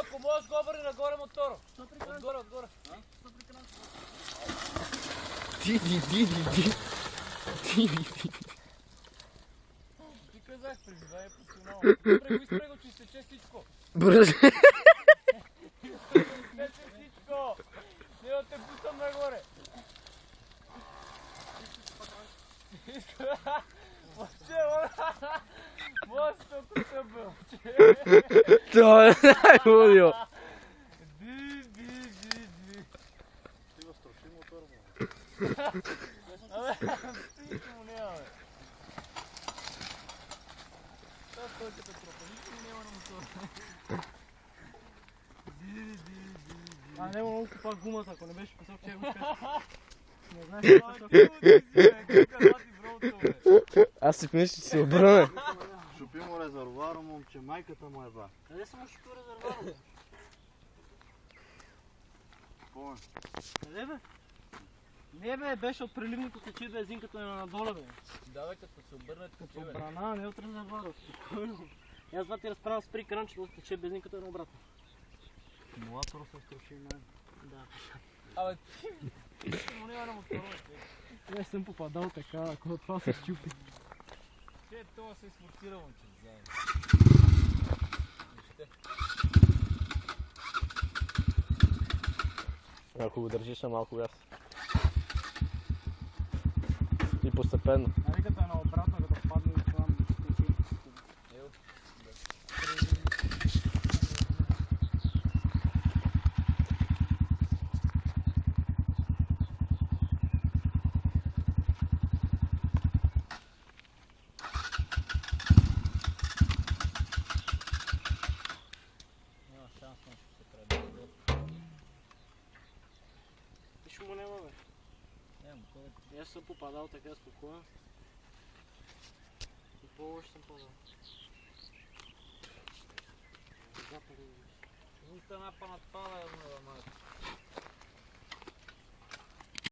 ако можеш го обърни нагоре мотора. Отгоре, отгоре. Диди. Ти казах, преживай професионално. Изпрей го, че изтече всичко. Бързо. Изтече всичко. Не да те пусам нагоре. Може тук се бълче. Това е най-лудио. Ди. Ти го страши мотор, му. Абе, нищо му няма, бе. Това стои като тропа, нищо му няма на мотора. Ди. Не мога да пак гумата, ако не беше посок, че го кажа. Не знаеш А, какво ти му си, бе, как работи броуто, бе. Аз си мисля, че се обърна. Шупи му резервуара, момче, майката му е ба. Къде съм шупи резервуара? Помня. Къде бе? Не бе, беше от преливното течи бензинката е надолу бе. Да, бе, като се обърне, Като брана, не от резервуара, спокойно. И аз това ти разправям с при кран, че тече бензинката е наобратно. Акумулатора се струши и мен. Да. Абе, ти нищо му няма на мотора, бе. Не съм попадал така, ако това се щупи. Те, това се изфорцира, момче, заедно. Вижте. Ако го държиш на малко газ. И постепенно. Нали като е наобратно, като падне и това течи. Ево. Няма шанс, но ще се предаде. Нищо му няма бе. Няма, кой Аз съм попадал така спокойно. И по-лошо съм падал. Запали. Нито една панатпала е умрела, майка.